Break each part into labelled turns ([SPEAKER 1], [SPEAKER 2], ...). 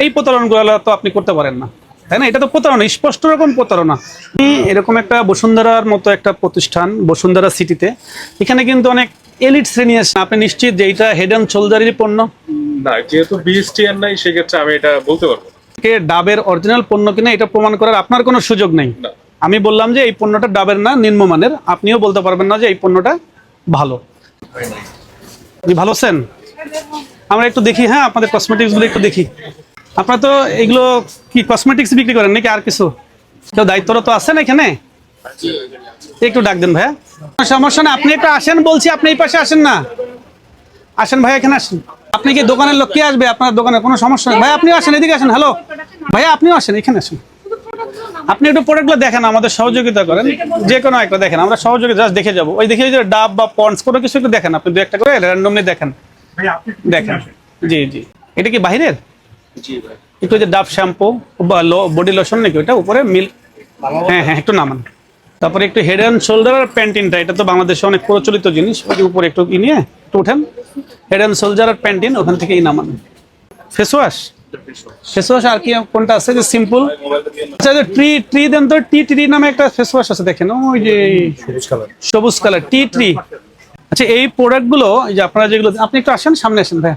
[SPEAKER 1] এই প্রতারণাগুলো তো আপনি করতে পারেন না, তাই না? এটা তো প্রতারণা, স্পষ্ট রকম প্রতারণা। এরকম একটা বসুন্ধরার মতো একটা প্রতিষ্ঠান, বসুন্ধরা সিটিতে, এখানে কিন্তু অনেক এলিট শ্রেণী আছে। আপনি নিশ্চিত যে এটা হেড অ্যান্ড শোল্ডারেরই পণ্য?
[SPEAKER 2] না, যেহেতু বিএসটিআর নাই সেক্ষেত্রে আমি এটা বলতে পারবো না।
[SPEAKER 1] ডাবের অরিজিনাল পণ্য কিনা এটা প্রমাণ করার আপনার কোনো সুযোগ নেই। আমি বললাম যে এই পণ্যটা ডাবের না, নিম্নমানের, আপনিও বলতে পারবেন না যে এই পণ্যটা ভালো। আপনি ভালো আছেন? আমরা একটু দেখি, হ্যাঁ, আপনাদের কসমেটিক্স গুলো একটু দেখি। আপনারা তো এগুলো কি কসমেটিক্স বিক্রি করেন নাকি আর কিছু? কেউ দায়িত্বরত আছেন এখানে? একটু ডাক দেন ভাইয়া। সমস্যা না, আপনি একটু আসেন বলছি, আপনি এই পাশে আসেন না, আসেন ভাইয়া, এখানে আসেন। আপনি কি দোকানের লোক, কে আসবে আপনার দোকানে? কোনো সমস্যা নেই ভাই, আপনিও আসেন, এদিকে আসেন। হ্যালো ভাইয়া, আপনিও আসেন, এখানে আসেন। আপনি একটু প্রোডাক্টগুলো দেখেন, আমাদের সহযোগিতা করেন, যে কোনো একটা দেখেন, আমরা সহযোগিতা জাস্ট দেখে যাবো। ওই দেখে যে ডাব বা পন্ডস কোনো কিছু একটু দেখেন, আপনি দু একটা করে র্যান্ডমলি দেখেন দেখেন। জি জি, এটা কি বাহিরের? একটু যে ডাব শ্যাম্পু বা বডি লোশন নাকি ওইটা উপরে মিল্ক? হ্যাঁ হ্যাঁ, একটু নামান। তারপরে একটু হেড অ্যান্ড শোল্ডার আর প্যান্টিনটা, এটা তো বাংলাদেশে অনেক প্রচলিত জিনিস, ওই যে উপরে একটু নিয়ে একটু উঠেন। হেড অ্যান্ড শোল্ডার আর প্যান্টিন ওখান থেকেই নামান। ফেস ওয়াশ, ফেস ওয়াশ আর কি কোনটা আছে যে সিম্পল? আচ্ছা, ট্রি ট্রি দেন তো, টি ট্রি নামে একটা ফেস ওয়াশ আছে, দেখেন ওই যে সবুজ কালার, টি ট্রি। আচ্ছা, এই প্রোডাক্টগুলো এই যে আপনারা যেগুলো, আপনি একটু আসেন, সামনে আসেন ভাই।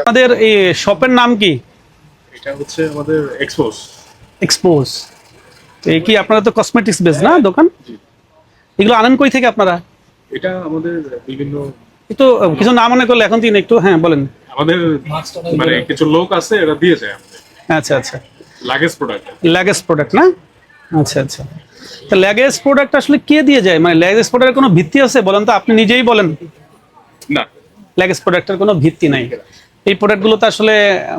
[SPEAKER 1] আমাদের এই শপের নাম কি?
[SPEAKER 2] এটা হচ্ছে আমাদের এক্সপোজ।
[SPEAKER 1] এক্সপোজ। এই কি আপনারা তো কসমেটিক্স বেস না দোকান? এগুলো আনেন কই থেকে আপনারা?
[SPEAKER 2] এটা আমাদের বিভিন্ন,
[SPEAKER 1] একটু কিছু না মনে করলে এখন দিন একটু, হ্যাঁ বলেন।
[SPEAKER 2] আমাদের মানে কিছু লোক আছে, এরা দিয়ে যায় আমাদের
[SPEAKER 1] আচ্ছা আচ্ছা,
[SPEAKER 2] লাগেজ প্রোডাক্ট।
[SPEAKER 1] লাগেজ প্রোডাক্ট না? আচ্ছা আচ্ছা, তো লাগেজ প্রোডাক্ট আসলে কে দিয়ে যায়? মানে লাগেজ প্রোডাক্টের কোনো ভিত্তি আছে বলেন তো, আপনি নিজেই বলেন।
[SPEAKER 2] না,
[SPEAKER 1] লাগেজ প্রোডাক্টের কোনো ভিত্তি নাই। এই প্রোডাক্টগুলো তো আসলে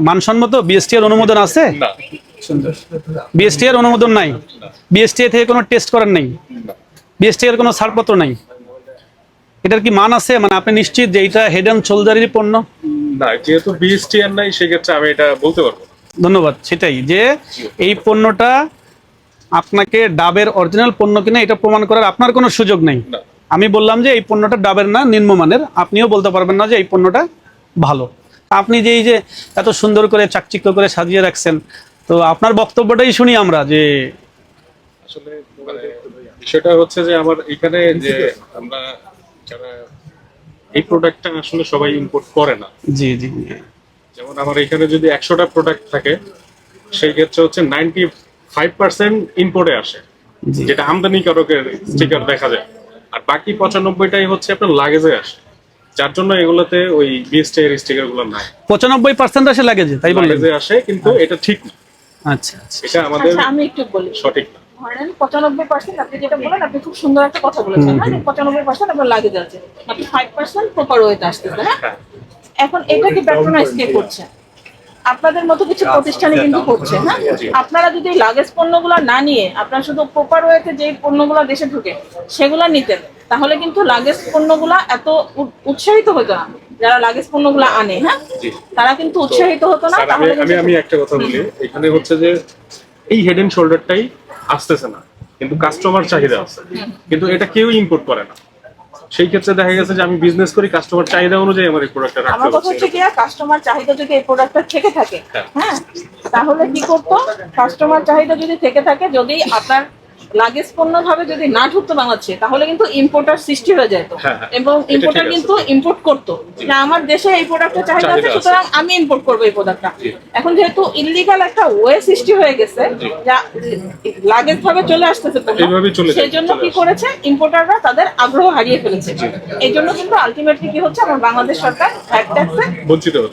[SPEAKER 1] মানসম্মত? বিএসটি এর অনুমোদন আছে?
[SPEAKER 2] না,
[SPEAKER 1] বিএসটি এর অনুমোদন নাই? বিএসটি থেকে কোনো টেস্ট করার নেই? বিএসটি এর কোনো ছাড়পত্র নাই? এটার কি মান আছে? মানে আপনি নিশ্চিত যে এটা হেড অ্যান্ড শোল্ডারেরই পণ্য?
[SPEAKER 2] না, যেহেতু বিএসটিআর নাই সেক্ষেত্রে আমি এটা বলতে পারবো না।
[SPEAKER 1] ধন্যবাদ। সেটাই, যে এই পণ্যটা আপনাকে ডাবের অরিজিনাল পণ্য কিনা এটা প্রমাণ করার আপনার কোনো সুযোগ নেই। আমি বললাম যে এই পণ্যটা ডাবের না, নিম্নমানের, আপনিও বলতে পারবেন না যে এই পণ্যটা ভালো। আপনি যে এই যে এত সুন্দর করে চাকচিক্য করে সাজিয়ে রাখছেন, তো আপনার বক্তব্যটাই শুনি আমরা। যে
[SPEAKER 2] আসলে মানে বিষয়টা হচ্ছে যে আমার এখানে যে আমরা যারা এই প্রোডাক্টটা আসলে সবাই ইম্পোর্ট করে না।
[SPEAKER 1] জি জি,
[SPEAKER 2] যেমন আমার এখানে যদি 100টা প্রোডাক্ট থাকে, সেই ক্ষেত্রে হচ্ছে 95% ইম্পোর্টে আসে,
[SPEAKER 1] জি।
[SPEAKER 2] যেটা আমদানিকারকের স্টিকার দেখা যায়, আর বাকি 95টাই হচ্ছে আপনার লাগেজে আসে, যার জন্য এগুলোতে ওই বিএসটি এর স্টিকার গুলো নাই।
[SPEAKER 1] 95% আসে লাগেজে, তাই বললেন?
[SPEAKER 2] লাগেজে আসে, কিন্তু এটা ঠিক না।
[SPEAKER 1] আচ্ছা আচ্ছা,
[SPEAKER 2] এটা আমাদের
[SPEAKER 3] আমি একটু বলি,
[SPEAKER 2] সঠিক না।
[SPEAKER 3] ধরেন 95% আপনি যেটা বলেন, আপনি খুব সুন্দর একটা কথা বলেছেন, হ্যাঁ, 95% আপনার লাগে যাচ্ছে, আপনি 5% প্রপার ওয়েতে আসতেছে, হ্যাঁ। এখন এটা কি প্যাট্রোনাইজ কে করছে? আপনাদের মতো কিছু প্রতিষ্ঠানে কিন্তু করছে, হ্যাঁ। আপনারা যদি লাগেজ পণ্যগুলো না নিয়ে আপনারা শুধু প্রপার ওয়েতে যে পণ্যগুলো দেশে ঢুকে সেগুলো নিতেন, তাহলে কিন্তু লাগেজ পণ্যগুলা এত উৎসাহিত হতো না। যারা লাগেজ পণ্যগুলো আনে, হ্যাঁ, তারা কিন্তু উৎসাহিত হতো না। তাহলে
[SPEAKER 2] আমি একটা কথা বলি, এখানে হচ্ছে যে এই হেড এন্ড শোল্ডারটাই আসতেছে না, কিন্তু কাস্টমার চাহিদা আছে, কিন্তু এটা কেউ ইম্পোর্ট করে না। সেই ক্ষেত্রে দেখা গেছে যে আমি বিজনেস করি, কাস্টমার চাহিদা অনুযায়ী আমার এই প্রোডাক্টটা রাখতে
[SPEAKER 3] আমার কথা হচ্ছে কি, কাস্টমার চাহিদা যদি এই প্রোডাক্টটা থেকে থাকে, হ্যাঁ, তাহলে কি করতো? কাস্টমার চাহিদা যদি থেকে থাকে, যদি আপনার লাগেজ পণ্য ভাবে যদি না ঢুকতো বাংলাদেশে, তাহলে কিন্তু ইম্পোর্টার সৃষ্টি হয়ে যেত, এবং ইম্পোর্টার কিন্তু ইম্পোর্ট করতো না, আমার দেশে এই প্রোডাক্টের চাহিদা আছে, সুতরাং আমি ইম্পোর্ট করবো এই প্রোডাক্টটা। এখন যেহেতু ইলিগাল একটা ওয়ে সৃষ্টি হয়ে গেছে, যা লাগেজ ভাবে চলে আসতেছে সেই জন্য কি করেছে, ইম্পোর্টাররা তাদের আগ্রহ হারিয়ে ফেলেছে। এই জন্য কিন্তু আলটিমেটলি কি হচ্ছে, আমার বাংলাদেশ সরকার ভ্যাট ট্যাক্সে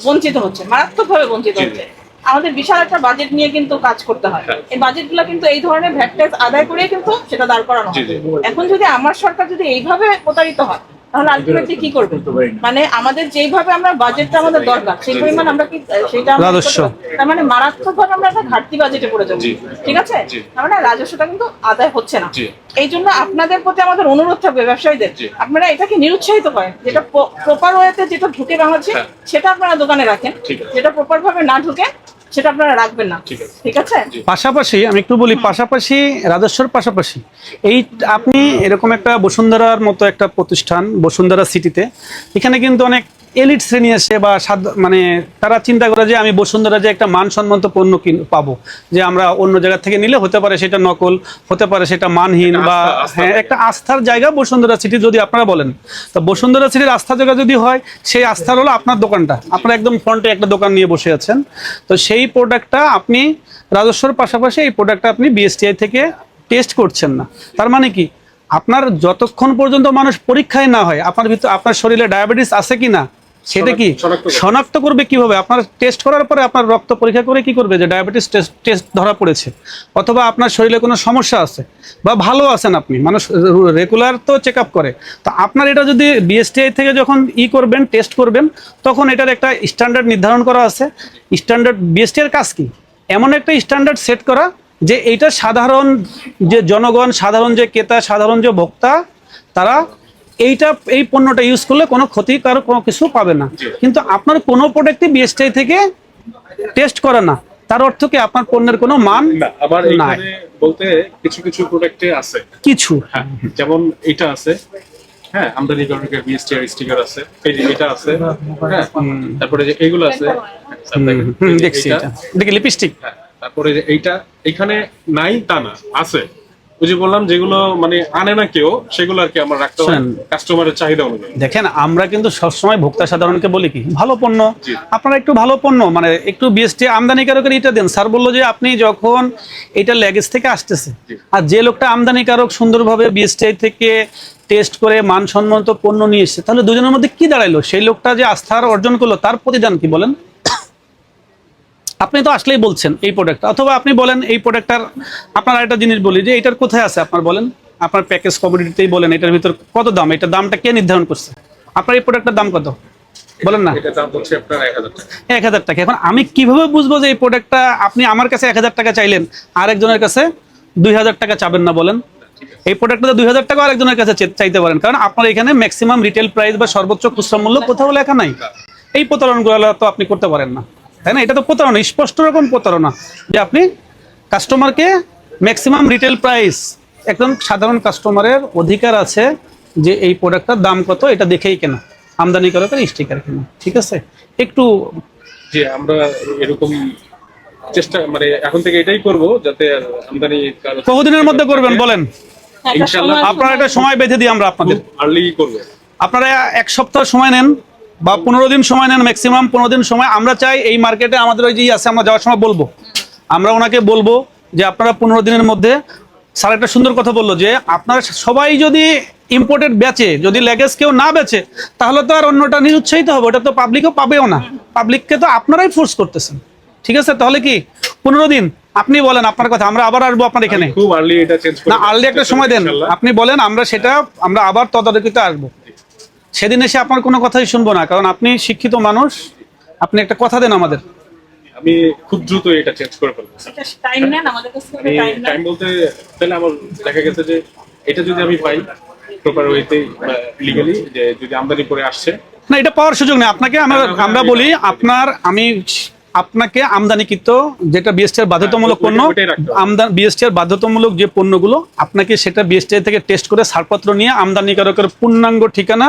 [SPEAKER 3] বঞ্চিত হচ্ছে, মারাত্মকভাবে বঞ্চিত হচ্ছে। আমাদের বিশাল একটা বাজেট নিয়ে কিন্তু কাজ করতে হয়, এই বাজেটগুলো কিন্তু এই ধরনের ভ্যাট ট্যাক্স আদায় করে কিন্তু সেটা দাঁড় করানো হয়। এখন যদি আমার সরকার যদি এইভাবে প্রতারিত হয়, তাহলে আলটিমেটলি কি করবে? মানে আমাদের যেইভাবে আমরা বাজেটটা আমাদের দরকার সেই পরিমাণ আমরা কি সেটা তার মানে মারাত্মকভাবে আমরা একটা ঘাটতি বাজেটে পড়ে যাবো, ঠিক আছে? তার মানে রাজস্বটা কিন্তু আদায় হচ্ছে না। এই জন্য আপনাদের প্রতি আমাদের অনুরোধ থাকবে, ব্যবসায়ীদের, আপনারা এটাকে নিরুৎসাহিত করেন। যেটা প্রপার ওয়েতে যেটা ঢুকে বাংলাদেশে সেটা আপনারা দোকানে রাখেন, যেটা প্রপার ভাবে না ঢুকে সেটা আপনারা রাখবেন না, ঠিক আছে?
[SPEAKER 1] পাশাপাশি আমি একটু বলি, পাশাপাশি রাজস্বর পাশাপাশি এই আপনি এরকম একটা বসুন্ধরার মতো একটা প্রতিষ্ঠান, বসুন্ধরা সিটিতে, এখানে কিন্তু অনেক এলিট শ্রেণী আসে বা মানে তারা চিন্তা করে যে আমি বসুন্ধরা যে একটা মানসম্মত পণ্য পাবো, যে আমরা অন্য জায়গা থেকে নিলে হতে পারে সেটা নকল, হতে পারে সেটা মানহীন, বা হ্যাঁ একটা আস্থার জায়গা বসুন্ধরা সিটি যদি আপনারা বলেন, তো বসুন্ধরা সিটির আস্থার জায়গা যদি হয়, সেই আস্থার হলো আপনার দোকানটা, আপনার একদম ফ্রন্টে একটা দোকান নিয়ে বসে আছেন, তো সেই প্রোডাক্টটা আপনি রাজস্বর পাশাপাশি এই প্রোডাক্টটা আপনি বিএসটিআই থেকে টেস্ট করছেন না। তার মানে কি, আপনার যতক্ষণ পর্যন্ত মানুষ পরীক্ষায় না হয় আপনার ভিতর আপনার শরীরে ডায়াবেটিস আছে কি না সেটা কি শনাক্ত করবে কিভাবে? আপনার টেস্ট করার পরে আপনার রক্ত পরীক্ষা করে কি করবে যে ডায়াবেটিস টেস্ট ধরা পড়েছে, অথবা আপনার শরীরে কোনো সমস্যা আছে বা ভালো আছেন, আপনি মানুষ রেগুলার তো চেক আপ করে, তো আপনার এটা যদি বিএসটিআই থেকে যখন করবেন টেস্ট করবেন, তখন এটার একটা স্ট্যান্ডার্ড নির্ধারণ করা আছে। স্ট্যান্ডার্ড বিএসটিআই এর কাজ কি? এমন একটা স্ট্যান্ডার্ড সেট করা যে এইটা সাধারণ যে জনগণ, সাধারণ যে ক্রেতা, সাধারণ যে ভোক্তা, তারা এই পণ্যটা ইউজ করলে কোনো ক্ষতিকারক কোনো কিছু পাবে না। কিন্তু আপনার কোনো প্রোডাক্টই বিএসটিআই থেকে টেস্ট করে না, তার অর্থ কি আপনার পণ্যের কোনো মান
[SPEAKER 2] আবার
[SPEAKER 1] নাই।
[SPEAKER 2] এখানে বলতে কিছু কিছু প্রোডাক্টে আছে,
[SPEAKER 1] কিছু
[SPEAKER 2] হ্যাঁ, যেমন এটা আছে, হ্যাঁ, আমদানিকারকের বিএসটিআই স্টিকার আছে, এই যে এটা আছে, হ্যাঁ, তারপরে যে এইগুলো আছে,
[SPEAKER 1] দেখছি এটা দেখি লিপস্টিক,
[SPEAKER 2] হ্যাঁ, তারপরে যে এইটা এখানে নাই তা না, আছে। ওই যে বললাম যেগুলো মানে আনে না কেউ, সেগুলো আর কি আমরা রাখতে হয় কাস্টমারের চাহিদা অনুযায়ী।
[SPEAKER 1] দেখেন আমরা কিন্তু সবসময় ভোক্তা সাধারণকে বলি কি, ভালো পণ্য আপনারা একটু ভালো পণ্য মানে একটু বিএসটি আমদানিকারকের এটা দেন। স্যার বললো যে আপনি যখন এটা ল্যাগেজ থেকে আসতেছে, আর যে লোকটা আমদানিকারক সুন্দরভাবে বিএসটিআই থেকে টেস্ট করে মানসম্মত পণ্য নিয়ে এসছে, তাহলে দুজনের মধ্যে কি দাঁড়াইলো? সেই লোকটা যে আস্থার অর্জন করলো তার প্রতিদান কি বলেন? আপনি তো আসলেই বলছেন এই প্রোডাক্টটা, অথবা আপনি বলেন এই প্রোডাক্টটার, আপনার একটা জিনিস বলি যে এটার কোথায় আছে আপনার বলেন, আপনার প্যাকেজ কমোডিটিতেই বলেন এটার ভিতর কত দাম, এটার দামটা কে নির্ধারণ করছে? আপনার এই প্রোডাক্টটার দাম কত বলেন না?
[SPEAKER 2] এটা দাম হচ্ছে আপনার 1000 টাকা।
[SPEAKER 1] 1000 টাকা। এখন আমি কিভাবে বুঝবো যে এই প্রোডাক্টটা আপনি আমার কাছে 1000 টাকা চাইলেন, আরেকজনের কাছে 2000 টাকা চাবেন না বলেন? এই প্রোডাক্টটা 2000 টাকা আরেকজনের কাছে চাইতে পারেন, কারণ আপনার এখানে ম্যাক্সিমাম রিটেল প্রাইস বা সর্বোচ্চ খুচরা মূল্য কোথাও লেখা নাই। এই প্রতারণাগুলো তো আপনি করতে পারেন না, তাই না? এটা তো প্রতারণা, স্পষ্ট রকম প্রতারণা, যে আপনি কাস্টমারকে ম্যাক্সিমাম রিটেল প্রাইস, একদম সাধারণ কাস্টমারের অধিকার আছে যে এই প্রোডাক্টটার দাম কত এটা দেখেই কেনা, আমদানিকারকের স্টিকার কেনা, ঠিক আছে? একটু
[SPEAKER 2] যে আমরা এরকম চেষ্টা মানে এখন থেকে এটাই করব, যাতে আমদানি
[SPEAKER 1] কতদিনের মধ্যে করবেন বলেন?
[SPEAKER 2] ইনশাআল্লাহ
[SPEAKER 1] আপনারা একটা সময় বেঁধে দিই আমরা আপনাদের,
[SPEAKER 2] আর্লি করব।
[SPEAKER 1] আপনারা 1 সপ্তাহ সময় নেন বা 15 দিন সময় নেন, ম্যাক্সিমাম 15 দিন সময়। আমরা চাই এই মার্কেটে আমাদের ওই যে আছে, আমরা যাওয়ার সময় বলবো, আমরা ওনাকে বলবো যে আপনারা 15 দিনের মধ্যে, স্যার একটা সুন্দর কথা বললো যে আপনারা সবাই যদি ইম্পোর্টেড বেচে, যদি লেগেজ কেউ না বেচে, তাহলে তো আর অন্যটা নিরুৎসাহিত হবে, ওটা তো পাবলিকও পাবেও না, পাবলিককে তো আপনারাই ফোর্স করতেছেন, ঠিক আছে? তাহলে কি 15 দিন আপনি বলেন আপনার কথা, আমরা আবার আসবো আপনার এখানে।
[SPEAKER 2] খুব আর্লি এটা চেঞ্জ করব
[SPEAKER 1] না, আর্লি একটা সময় দেন, আপনি বলেন, আমরা আবার তদারকিতে আসবো। সেদিন এসে আপনার কোনো কথাই শুনবো না, কারণ আপনি শিক্ষিত মানুষ, আপনি একটা কথা দেন আমাদের।
[SPEAKER 2] আমি খুব দ্রুত এটা চেঞ্জ করে ফেলবো।
[SPEAKER 3] টাইম নেন আমাদের কাছ থেকে, টাইম নেন।
[SPEAKER 2] টাইম বলতে তাহলে আমার দেখা গেছে যে এটা যদি আমি পাই প্রপার ওয়েতে লিগালি, যে যদি আমদানি করে আসছে,
[SPEAKER 1] না, এটা পাওয়ার সুযোগ নেই আপনাকে। আমরা বলি আপনাকে আমদানিকৃত যেটা বিএসটিআই বাধ্যতামূলক পণ্য, বিএসটিআই বাধ্যতামূলক যে পণ্যগুলো, আপনাকে সেটা বিএসটিআই থেকে টেস্ট করে ছাড়পত্র নিয়ে আমদানিকারকের পূর্ণাঙ্গ ঠিকানা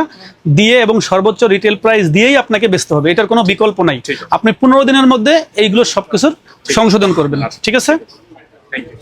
[SPEAKER 1] দিয়ে এবং সর্বোচ্চ রিটেল প্রাইস দিয়েই আপনাকে বেচতে হবে, এটার কোনো বিকল্প নাই। আপনি 15 দিনের মধ্যে এইগুলো সবকিছুর সংশোধন করবেন, ঠিক আছে?
[SPEAKER 2] Thank you.